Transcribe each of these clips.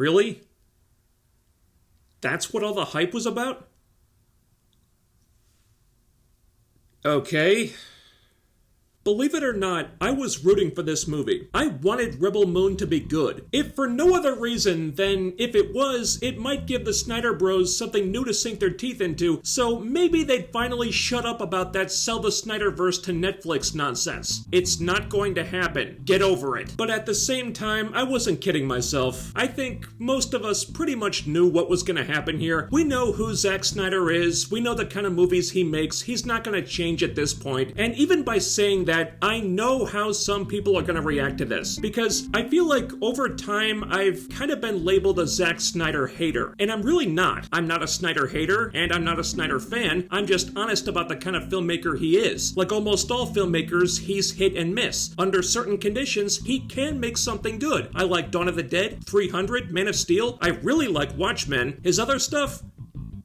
Really? That's what all the hype was about? Okay. Believe it or not, I was rooting for this movie. I wanted Rebel Moon to be good. If for no other reason than if it was, it might give the Snyder Bros something new to sink their teeth into, so maybe they'd finally shut up about that sell the Snyderverse to Netflix nonsense. It's not going to happen. Get over it. But at the same time, I wasn't kidding myself. I think most of us pretty much knew what was going to happen here. We know who Zack Snyder is. We know the kind of movies he makes. He's not going to change at this point. And even by saying that, I know how some people are going to react to this, because I feel like over time I've kind of been labeled a Zack Snyder hater, and I'm really not. I'm not a Snyder hater, and I'm not a Snyder fan. I'm just honest about the kind of filmmaker he is. Like almost all filmmakers, he's hit and miss. Under certain conditions, he can make something good. I like Dawn of the Dead, 300, Man of Steel. I really like Watchmen. His other stuff,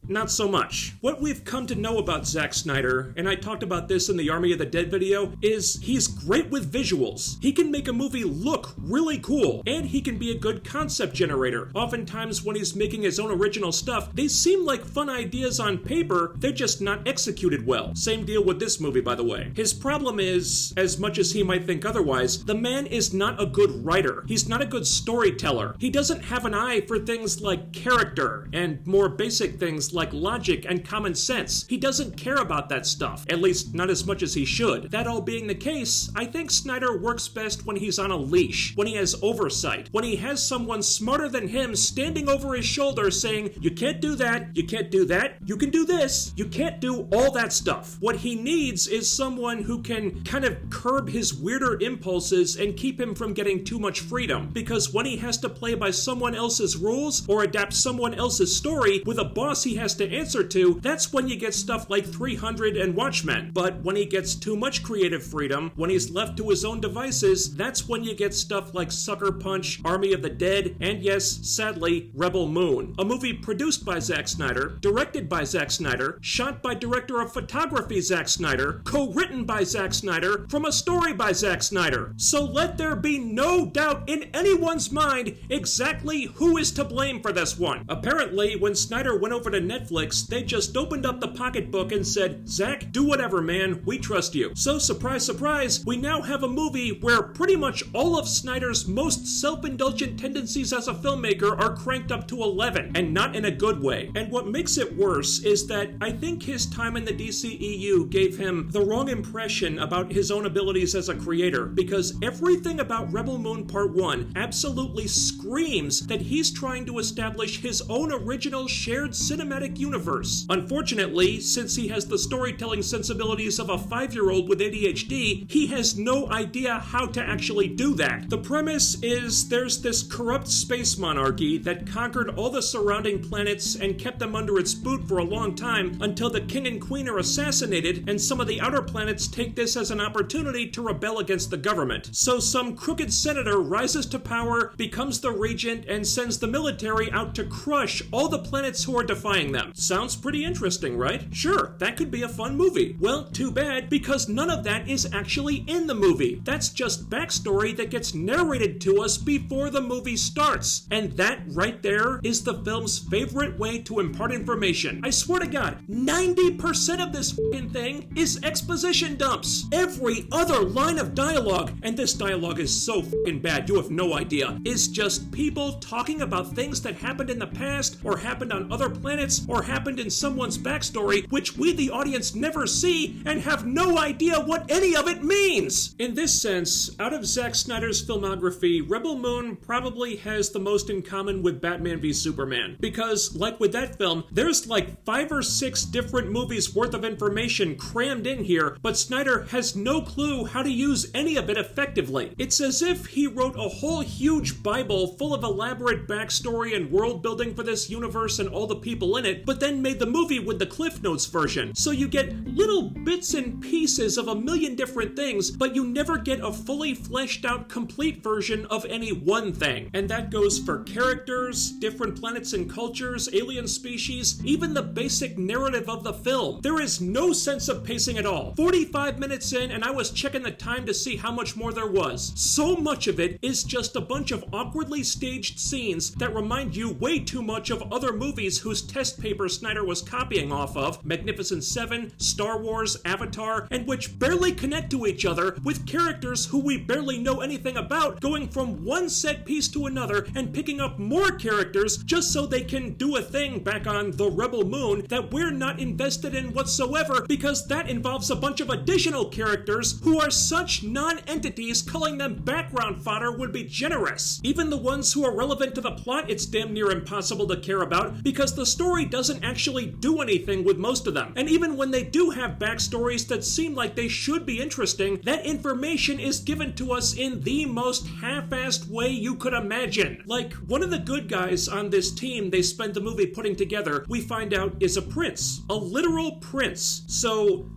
not so much. What we've come to know about Zack Snyder, and I talked about this in the Army of the Dead video, is he's great with visuals. He can make a movie look really cool, and he can be a good concept generator. Oftentimes when he's making his own original stuff, they seem like fun ideas on paper, they're just not executed well. Same deal with this movie, by the way. His problem is, as much as he might think otherwise, the man is not a good writer. He's not a good storyteller. He doesn't have an eye for things like character, and more basic things like logic and common sense. He doesn't care about that stuff, at least not as much as he should. That all being the case, I think Snyder works best when he's on a leash, when he has oversight, when he has someone smarter than him standing over his shoulder saying, you can't do that, you can't do that, you can do this, you can't do all that stuff. What he needs is someone who can kind of curb his weirder impulses and keep him from getting too much freedom, because when he has to play by someone else's rules or adapt someone else's story with a boss he has to answer to, that's when you get stuff like 300 and Watchmen. But when he gets too much creative freedom, when he's left to his own devices, that's when you get stuff like Sucker Punch, Army of the Dead, and yes, sadly, Rebel Moon. A movie produced by Zack Snyder, directed by Zack Snyder, shot by director of photography Zack Snyder, co-written by Zack Snyder, from a story by Zack Snyder. So let there be no doubt in anyone's mind exactly who is to blame for this one. Apparently, when Snyder went over to Netflix, they just opened up the pocketbook and said, Zack, do whatever, man, we trust you. So surprise, surprise, we now have a movie where pretty much all of Snyder's most self-indulgent tendencies as a filmmaker are cranked up to 11, and not in a good way. And what makes it worse is that I think his time in the DCEU gave him the wrong impression about his own abilities as a creator, because everything about Rebel Moon Part 1 absolutely screams that he's trying to establish his own original shared cinematic universe. Unfortunately, since he has the storytelling sensibilities of a 5-year-old with ADHD, he has no idea how to actually do that. The premise is there's this corrupt space monarchy that conquered all the surrounding planets and kept them under its boot for a long time until the king and queen are assassinated, and some of the outer planets take this as an opportunity to rebel against the government. So some crooked senator rises to power, becomes the regent, and sends the military out to crush all the planets who are defying them. Sounds pretty interesting, right? Sure, that could be a fun movie. Well, too bad, because none of that is actually in the movie. That's just backstory that gets narrated to us before the movie starts. And that right there is the film's favorite way to impart information. I swear to God, 90% of this fucking thing is exposition dumps. Every other line of dialogue, and this dialogue is so fucking bad, you have no idea, is just people talking about things that happened in the past, or happened on other planets, or happened in someone's backstory, which we the audience never see and have no idea what any of it means. In this sense, out of Zack Snyder's filmography, Rebel Moon probably has the most in common with Batman v Superman, because like with that film, there's like 5 or 6 different movies worth of information crammed in here, but Snyder has no clue how to use any of it effectively. It's as if he wrote a whole huge Bible full of elaborate backstory and world building for this universe and all the people in it, it, but then made the movie with the Cliff Notes version. So you get little bits and pieces of a million different things, but you never get a fully fleshed out complete version of any one thing. And that goes for characters, different planets and cultures, alien species, even the basic narrative of the film. There is no sense of pacing at all. 45 minutes in, and I was checking the time to see how much more there was. So much of it is just a bunch of awkwardly staged scenes that remind you way too much of other movies whose test paper Snyder was copying off of, Magnificent Seven, Star Wars, Avatar, and which barely connect to each other, with characters who we barely know anything about going from one set piece to another and picking up more characters just so they can do a thing back on the Rebel Moon that we're not invested in whatsoever, because that involves a bunch of additional characters who are such non-entities, calling them background fodder would be generous. Even the ones who are relevant to the plot, it's damn near impossible to care about, because the story doesn't actually do anything with most of them. And even when they do have backstories that seem like they should be interesting, that information is given to us in the most half-assed way you could imagine. Like, one of the good guys on this team they spend the movie putting together, we find out is a prince. A literal prince. So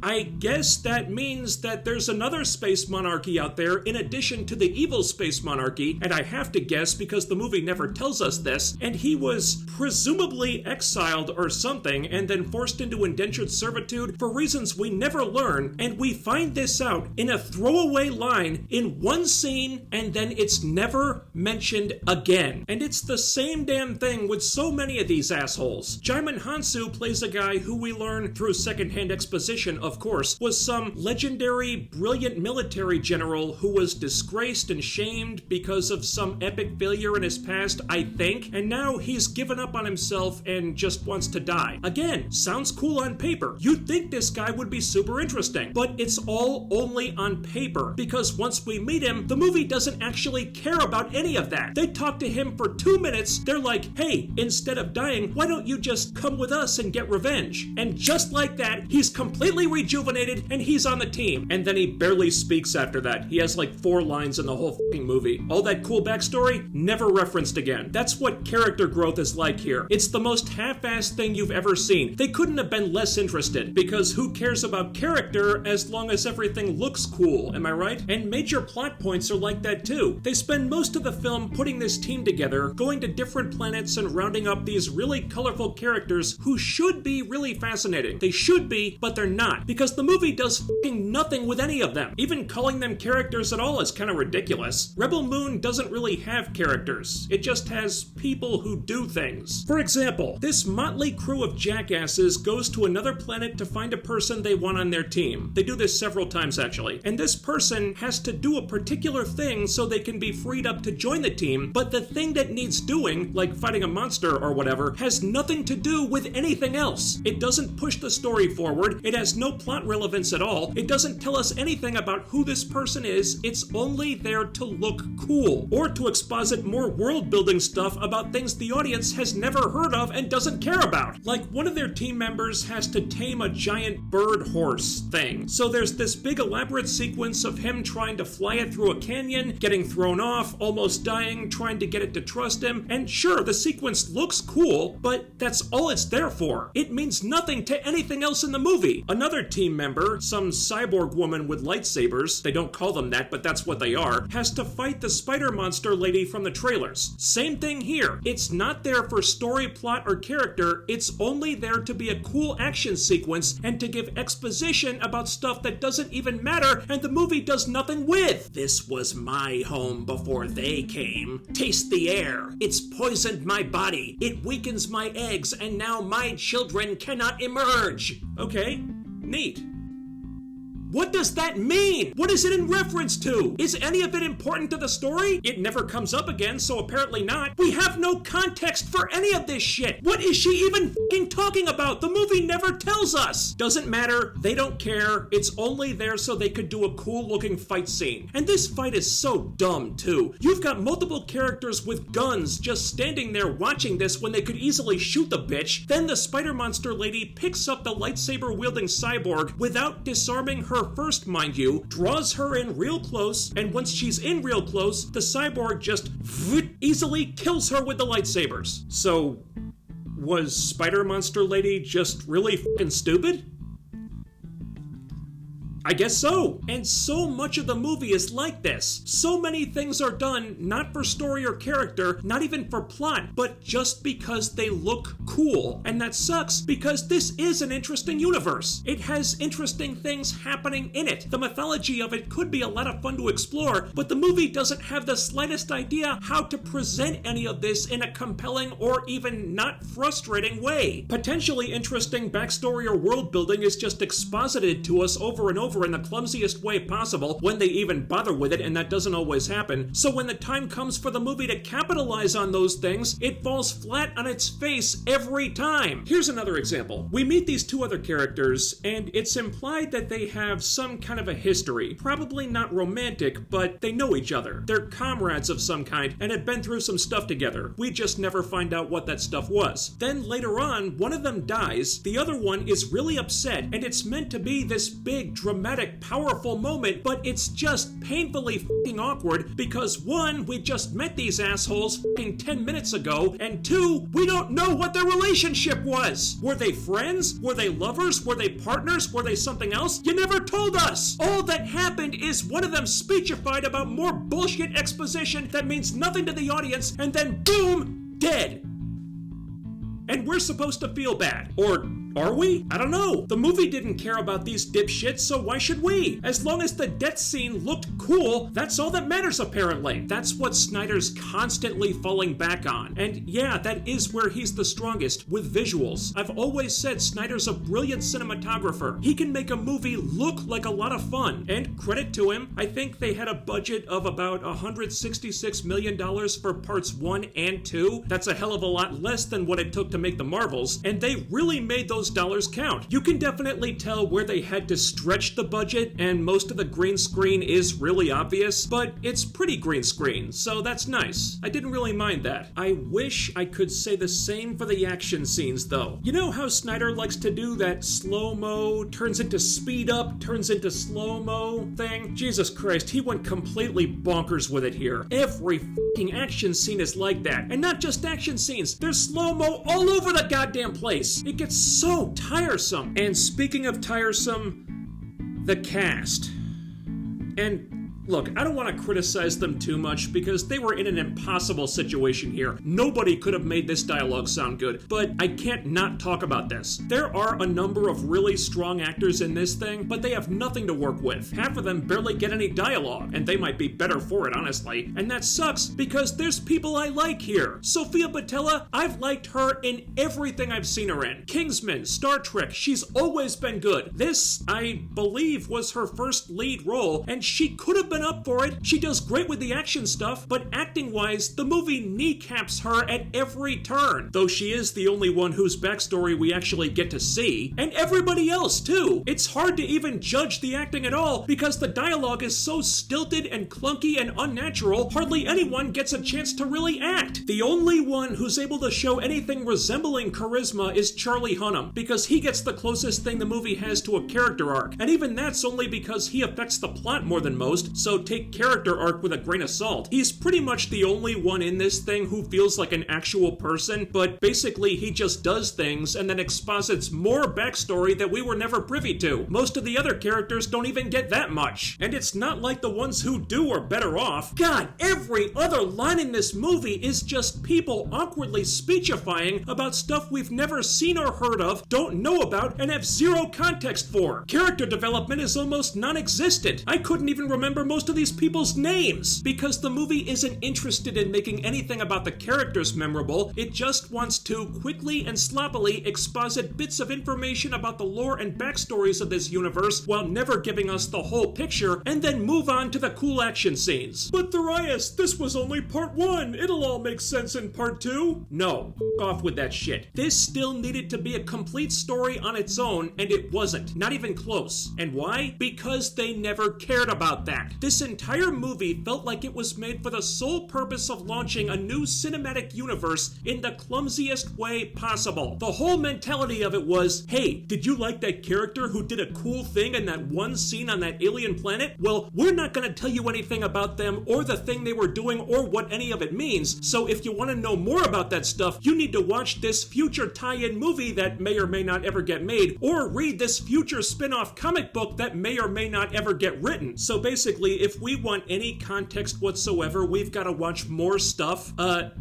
I guess that means that there's another space monarchy out there in addition to the evil space monarchy, and I have to guess because the movie never tells us this, and he was presumably exiled or something and then forced into indentured servitude for reasons we never learn, and we find this out in a throwaway line in one scene and then it's never mentioned again. And it's the same damn thing with so many of these assholes. Jaimin Hansu plays a guy who we learn through secondhand exposition of course, was some legendary, brilliant military general who was disgraced and shamed because of some epic failure in his past, I think, and now he's given up on himself and just wants to die. Again, sounds cool on paper. You'd think this guy would be super interesting, but it's all only on paper, because once we meet him, the movie doesn't actually care about any of that. They talk to him for 2 minutes, they're like, hey, instead of dying, why don't you just come with us and get revenge? And just like that, he's completely rejuvenated and he's on the team. And then he barely speaks after that. He has like 4 lines in the whole fucking movie. All that cool backstory, never referenced again. That's what character growth is like here. It's the most half-assed thing you've ever seen. They couldn't have been less interested, because who cares about character as long as everything looks cool, am I right? And major plot points are like that too. They spend most of the film putting this team together, going to different planets and rounding up these really colorful characters who should be really fascinating. They should be, but they're not, because the movie does fucking nothing with any of them. Even calling them characters at all is kind of ridiculous. Rebel Moon doesn't really have characters. It just has people who do things. For example, this motley crew of jackasses goes to another planet to find a person they want on their team. They do this several times actually. And this person has to do a particular thing so they can be freed up to join the team, but the thing that needs doing, like fighting a monster or whatever, has nothing to do with anything else. It doesn't push the story forward. It has no plot relevance at all. It doesn't tell us anything about who this person is. It's only there to look cool, or to exposit more world-building stuff about things the audience has never heard of and doesn't care about. Like, one of their team members has to tame a giant bird horse thing. So there's this big elaborate sequence of him trying to fly it through a canyon, getting thrown off, almost dying, trying to get it to trust him, and sure, the sequence looks cool, but that's all it's there for. It means nothing to anything else in the movie. Another team member, some cyborg woman with lightsabers, they don't call them that, but that's what they are, has to fight the spider monster lady from the trailers. Same thing here. It's not there for story, plot, or character. It's only there to be a cool action sequence and to give exposition about stuff that doesn't even matter and the movie does nothing with. This was my home before they came. Taste the air. It's poisoned my body. It weakens my eggs, and now my children cannot emerge. Okay, neat. What does that mean? What is it in reference to? Is any of it important to the story? It never comes up again, so apparently not. We have no context for any of this shit. What is she even fucking talking about? The movie never tells us. Doesn't matter. They don't care. It's only there so they could do a cool looking fight scene. And this fight is so dumb too. You've got multiple characters with guns just standing there watching this when they could easily shoot the bitch. Then the spider monster lady picks up the lightsaber wielding cyborg without disarming her first, mind you, draws her in real close, and once she's in real close, the cyborg just easily kills her with the lightsabers. So Was Spider Monster Lady just really fucking stupid? I guess so. And so much of the movie is like this. So many things are done not for story or character, not even for plot, but just because they look cool. And that sucks because this is an interesting universe. It has interesting things happening in it. The mythology of it could be a lot of fun to explore, but the movie doesn't have the slightest idea how to present any of this in a compelling or even not frustrating way. Potentially interesting backstory or world building is just exposited to us over and over in the clumsiest way possible when they even bother with it, and that doesn't always happen. So when the time comes for the movie to capitalize on those things, it falls flat on its face every time. Here's another example. We meet these two other characters, and it's implied that they have some kind of a history. Probably not romantic, but they know each other. They're comrades of some kind and have been through some stuff together. We just never find out what that stuff was. Then later on, one of them dies, the other one is really upset, and it's meant to be this big, dramatic, powerful moment, but it's just painfully fucking awkward because one, we just met these assholes fucking 10 minutes ago, and two, we don't know what their relationship was. Were they friends? Were they lovers? Were they partners? Were they something else? You never told us! All that happened is one of them speechified about more bullshit exposition that means nothing to the audience, and then boom, dead. And we're supposed to feel bad. Or are we? I don't know. The movie didn't care about these dipshits, so why should we? As long as the death scene looked cool, that's all that matters apparently. That's what Snyder's constantly falling back on. And yeah, that is where he's the strongest, with visuals. I've always said Snyder's a brilliant cinematographer. He can make a movie look like a lot of fun. And credit to him, I think they had a budget of about $166 million for parts 1 and 2. That's a hell of a lot less than what it took to make the Marvels, and they really made those dollars count. You can definitely tell where they had to stretch the budget, and most of the green screen is really obvious, but it's pretty green screen, so that's nice. I didn't really mind that. I wish I could say the same for the action scenes, though. You know how Snyder likes to do that slow-mo, turns into speed up, turns into slow-mo thing? Jesus Christ, he went completely bonkers with it here. Every fucking action scene is like that, and not just action scenes. There's slow-mo all over the goddamn place. It gets so tiresome. And speaking of tiresome, the cast. And look, I don't want to criticize them too much because they were in an impossible situation here. Nobody could have made this dialogue sound good, but I can't not talk about this. There are a number of really strong actors in this thing, but they have nothing to work with. Half of them barely get any dialogue, and they might be better for it, honestly. And that sucks because there's people I like here. Sofia Boutella, I've liked her in everything I've seen her in. Kingsman, Star Trek, she's always been good. This, I believe, was her first lead role, and she could have been up for it. She does great with the action stuff, but acting-wise, the movie kneecaps her at every turn, though she is the only one whose backstory we actually get to see, and everybody else, too. It's hard to even judge the acting at all because the dialogue is so stilted and clunky and unnatural, hardly anyone gets a chance to really act. The only one who's able to show anything resembling charisma is Charlie Hunnam, because he gets the closest thing the movie has to a character arc, and even that's only because he affects the plot more than most, so take character arc with a grain of salt. He's pretty much the only one in this thing who feels like an actual person, but basically he just does things and then exposits more backstory that we were never privy to. Most of the other characters don't even get that much. And it's not like the ones who do are better off. God, every other line in this movie is just people awkwardly speechifying about stuff we've never seen or heard of, don't know about, and have zero context for. Character development is almost non-existent. I couldn't even remember most of these people's names because the movie isn't interested in making anything about the characters memorable. It just wants to quickly and sloppily exposit bits of information about the lore and backstories of this universe while never giving us the whole picture, and then move on to the cool action scenes. But Thorias, this was only part 1. It'll all make sense in part 2. No, f*** off with that shit. This still needed to be a complete story on its own, and it wasn't. Not even close. And why? Because they never cared about that. This entire movie felt like it was made for the sole purpose of launching a new cinematic universe in the clumsiest way possible. The whole mentality of it was, hey, did you like that character who did a cool thing in that one scene on that alien planet? Well, we're not going to tell you anything about them or the thing they were doing or what any of it means, so if you want to know more about that stuff, you need to watch this future tie-in movie that may or may not ever get made, or read this future spin-off comic book that may or may not ever get written. So basically, if we want any context whatsoever, we've got to watch more stuff.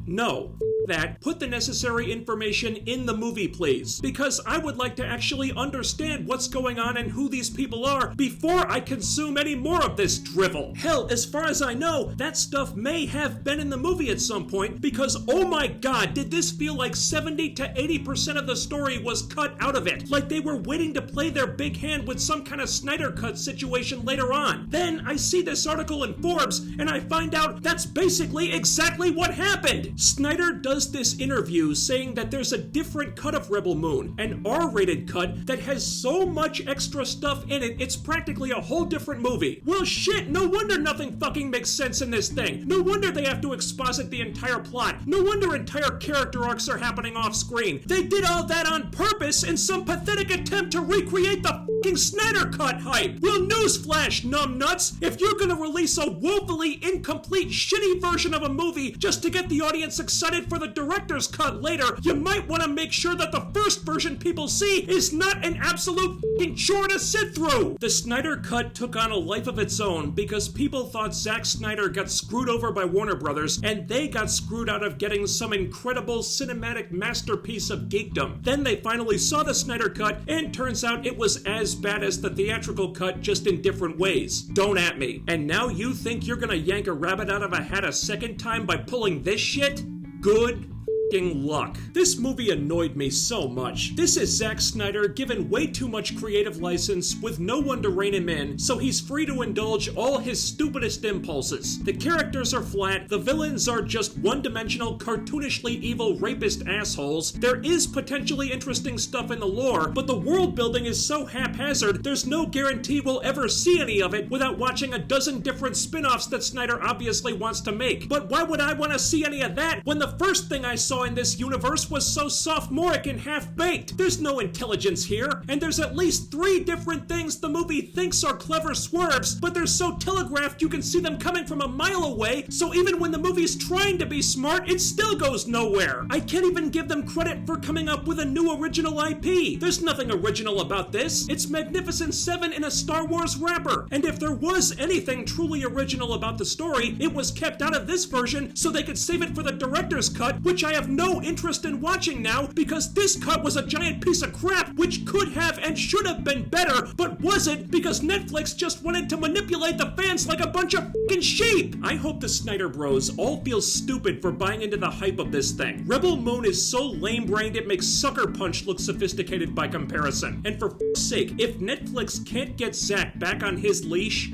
No. That. Put the necessary information in the movie, please. Because I would like to actually understand what's going on and who these people are before I consume any more of this drivel. Hell, as far as I know, that stuff may have been in the movie at some point, because oh my god, did this feel like 70 to 80% of the story was cut out of it. Like they were waiting to play their big hand with some kind of Snyder cut situation later on. Then I see this article in Forbes and I find out that's basically exactly what happened. Snyder does this interview saying that there's a different cut of Rebel Moon, an R-rated cut that has so much extra stuff in it, it's practically a whole different movie. Well shit, no wonder nothing fucking makes sense in this thing. No wonder they have to exposit the entire plot. No wonder entire character arcs are happening off screen. They did all that on purpose in some pathetic attempt to recreate the fucking Snyder cut hype. Well, newsflash, numbnuts, if you're gonna release a woefully incomplete, shitty version of a movie just to get the audience excited for the director's cut later, you might want to make sure that the first version people see is not an absolute fucking chore to sit through. The Snyder cut took on a life of its own because people thought Zack Snyder got screwed over by Warner Brothers, and they got screwed out of getting some incredible cinematic masterpiece of geekdom. Then they finally saw the Snyder cut, and turns out it was as bad as the theatrical cut, just in different ways. Don't at me. And now you think you're gonna yank a rabbit out of a hat a second time by pulling this shit? Good luck. This movie annoyed me so much. This is Zack Snyder given way too much creative license with no one to rein him in, so he's free to indulge all his stupidest impulses. The characters are flat, the villains are just one-dimensional, cartoonishly evil rapist assholes. There is potentially interesting stuff in the lore, but the world building is so haphazard, there's no guarantee we'll ever see any of it without watching a dozen different spin-offs that Snyder obviously wants to make. But why would I want to see any of that when the first thing I saw in this universe was so sophomoric and half-baked? There's no intelligence here, and there's at least 3 different things the movie thinks are clever swerves, but they're so telegraphed you can see them coming from a mile away, so even when the movie's trying to be smart, it still goes nowhere. I can't even give them credit for coming up with a new original IP. There's nothing original about this. It's Magnificent Seven in a Star Wars wrapper, and if there was anything truly original about the story, it was kept out of this version so they could save it for the director's cut, which I have no interest in watching now because this cut was a giant piece of crap which could have and should have been better, but wasn't because Netflix just wanted to manipulate the fans like a bunch of fucking sheep. I hope the Snyder Bros all feel stupid for buying into the hype of this thing. Rebel Moon is so lame-brained it makes Sucker Punch look sophisticated by comparison. And for fuck's sake, if Netflix can't get Zack back on his leash,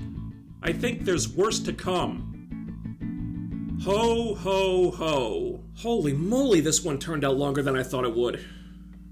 I think there's worse to come. Ho, ho, ho. Holy moly, this one turned out longer than I thought it would.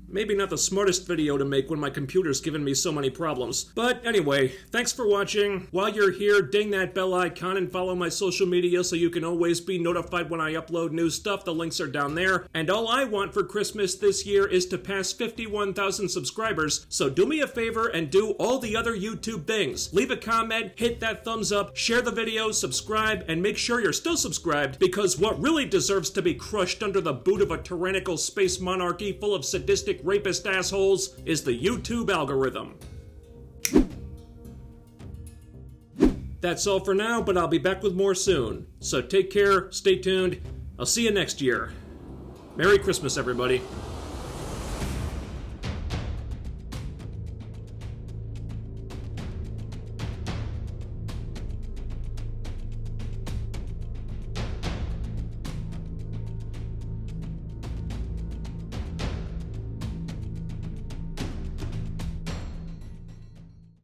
Maybe not the smartest video to make when my computer's given me so many problems. But anyway, thanks for watching. While you're here, ding that bell icon and follow my social media so you can always be notified when I upload new stuff. The links are down there. And all I want for Christmas this year is to pass 51,000 subscribers, so do me a favor and do all the other YouTube things. Leave a comment, hit that thumbs up, share the video, subscribe, and make sure you're still subscribed, because what really deserves to be crushed under the boot of a tyrannical space monarchy full of sadistic rapist assholes is the YouTube algorithm. That's all for now, but I'll be back with more soon. So take care, stay tuned, I'll see you next year. Merry Christmas, everybody.